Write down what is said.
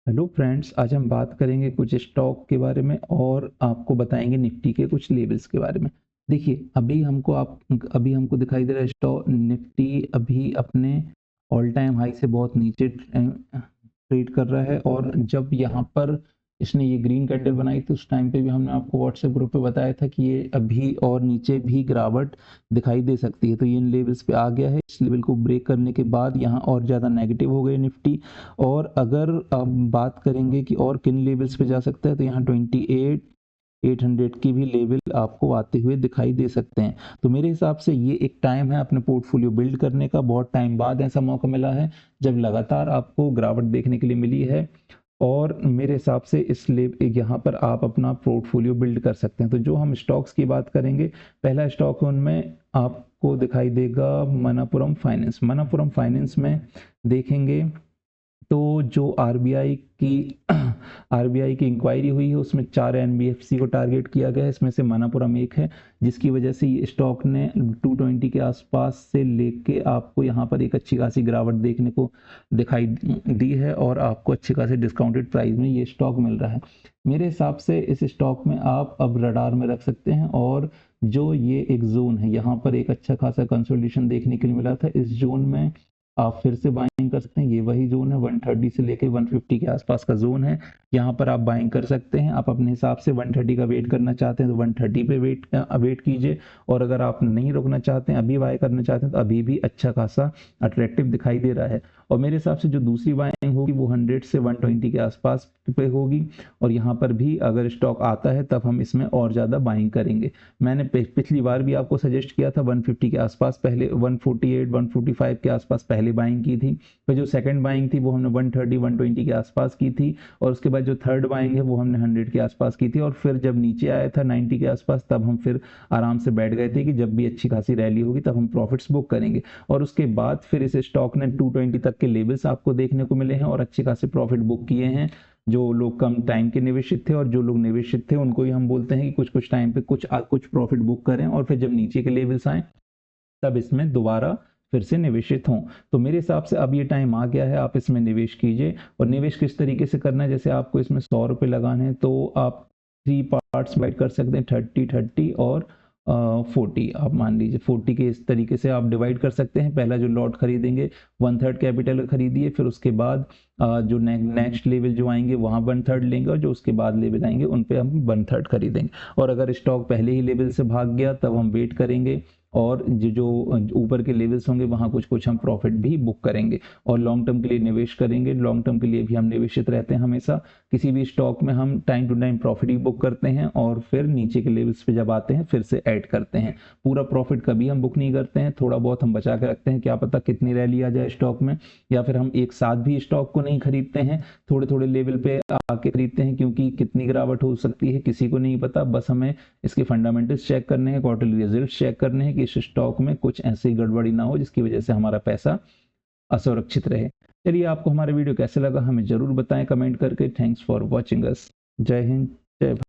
Hello friends, आज हम बात करेंगे कुछ स्टॉक के बारे में और आपको बताएंगे निफ्टी के कुछ लेवल्स के बारे में। देखिए, अभी हमको दिखाई दे रहा है स्टॉक निफ्टी अभी अपने ऑल टाइम हाई से बहुत नीचे ट्रेड कर रहा है। और जब यहाँ पर इसने ये ग्रीन कैंडल बनाई तो उस टाइम पे भी हमने आपको व्हाट्सएप ग्रुप पे बताया था कि ये अभी और नीचे भी गिरावट दिखाई दे सकती है। तो ये इन लेवल्स पे आ गया है। इस लेवल को ब्रेक करने के बाद यहाँ और ज़्यादा नेगेटिव हो गए निफ्टी। और अगर आप बात करेंगे कि और किन लेवल्स पे जा सकता है तो यहाँ 28,800 की भी लेवल आपको आते हुए दिखाई दे सकते हैं। तो मेरे हिसाब से ये एक टाइम है अपने पोर्टफोलियो बिल्ड करने का। बहुत टाइम बाद ऐसा मौका मिला है जब लगातार आपको गिरावट देखने के लिए मिली है। और मेरे हिसाब से यहाँ पर आप अपना पोर्टफोलियो बिल्ड कर सकते हैं। तो जो हम स्टॉक्स की बात करेंगे, पहला स्टॉक है उनमें आपको दिखाई देगा मनापुरम फाइनेंस। मनापुरम फाइनेंस में देखेंगे तो जो आरबीआई की इंक्वायरी हुई है उसमें 4 एनबीएफसी को टारगेट किया गया है। इसमें से मनापुरम एक है, जिसकी वजह से ये स्टॉक ने 220 के आसपास से लेके आपको यहाँ पर एक अच्छी खासी गिरावट देखने को दिखाई दी है और आपको अच्छे खासे डिस्काउंटेड प्राइस में ये स्टॉक मिल रहा है। मेरे हिसाब से इस स्टॉक में आप अब रडार में रख सकते हैं। और जो ये एक जोन है, यहाँ पर एक अच्छा खासा कंसोलिडेशन देखने के लिए मिला था। इस जोन में आप फिर से बाइंग कर सकते हैं। ये वही जोन है, 130 से लेके 150 के आसपास का जोन है। यहाँ पर आप बाइंग कर सकते हैं। आप अपने हिसाब से 130 का वेट करना चाहते हैं तो 130 पे वेट कीजिए। और अगर आप नहीं रुकना चाहते हैं, अभी बाय करना चाहते हैं, तो अभी भी अच्छा खासा अट्रैक्टिव दिखाई दे रहा है। और मेरे हिसाब से जो दूसरी बाइंग होगी वो 100 से 120 के आसपास पे होगी। और यहाँ पर भी अगर स्टॉक आता है तब हम इसमें और ज़्यादा बाइंग करेंगे। मैंने पिछली बार भी आपको सजेस्ट किया था 150 के आसपास पहले, 148 145 के आसपास पहले बाइंग की थी। फिर जो सेकंड बाइंग थी वो हमने 130 120 के आसपास की थी। और उसके बाद जो थर्ड बाइंग है वो हमने 100 के आसपास की थी। और फिर जब नीचे आया था 90 के आसपास तब हम फिर आराम से बैठ गए थे कि जब भी अच्छी खासी रैली होगी तब हम प्रॉफिट्स बुक करेंगे। और उसके बाद फिर इस स्टॉक ने 220 तक के लेवल्स आपको देखने को मिले हैं और अच्छे खासे प्रॉफिट बुक किए हैं। जो लोग कम टाइम के निवेशित थे और जो लोग निवेशित थे उनको ही हम बोलते हैं कि कुछ कुछ टाइम पे कुछ प्रॉफिट बुक करें और फिर जब नीचे के लेवल्स आए तब इसमें दोबारा फिर से निवेशित हों। तो मेरे हिसाब से अब ये टाइम आ गया है, आप इसमें निवेश कीजिए। और निवेश किस तरीके से करना है, जैसे आपको इसमें 100 रुपये लगाने हैं तो आप 3 पार्ट्स डिवाइड कर सकते हैं, 30 30 और 40। आप मान लीजिए 40 के इस तरीके से आप डिवाइड कर सकते हैं। पहला जो लॉट खरीदेंगे 1/3 कैपिटल खरीदिए, फिर उसके बाद जो नेक्स्ट लेवल जो आएंगे वहाँ 1/3 लेंगे और जो उसके बाद लेवल आएंगे उन पे हम 1/3 खरीदेंगे। और अगर स्टॉक पहले ही लेवल से भाग गया तब हम वेट करेंगे और जो ऊपर के लेवल्स होंगे वहाँ कुछ कुछ हम प्रॉफिट भी बुक करेंगे। और लॉन्ग टर्म के लिए निवेश करेंगे। लॉन्ग टर्म के लिए भी हम निवेशित रहते हैं हमेशा। किसी भी स्टॉक में हम टाइम टू टाइम प्रॉफिट ही बुक करते हैं और फिर नीचे के लेवल्स पे जब आते हैं फिर से ऐड करते हैं। पूरा प्रॉफिट कभी हम बुक नहीं करते हैं, थोड़ा बहुत हम बचा के रखते हैं, क्या पता कितनी रैली आ जाए स्टॉक में। या फिर हम एक साथ भी स्टॉक को नहीं खरीदते हैं, थोड़े थोड़े लेवल पे आके खरीदते हैं, क्योंकि कितनी गिरावट हो सकती है किसी को नहीं पता। बस हमें इसके फंडामेंटल्स चेक करने हैं, क्वार्टरली रिजल्ट्स चेक करने हैं कि इस स्टॉक में कुछ ऐसी गड़बड़ी ना हो जिसकी वजह से हमारा पैसा असुरक्षित रहे। चलिए, आपको हमारा वीडियो कैसे लगा हमें जरूर बताएं कमेंट करके। Thanks for watching us. जय हिंद, जय भारत।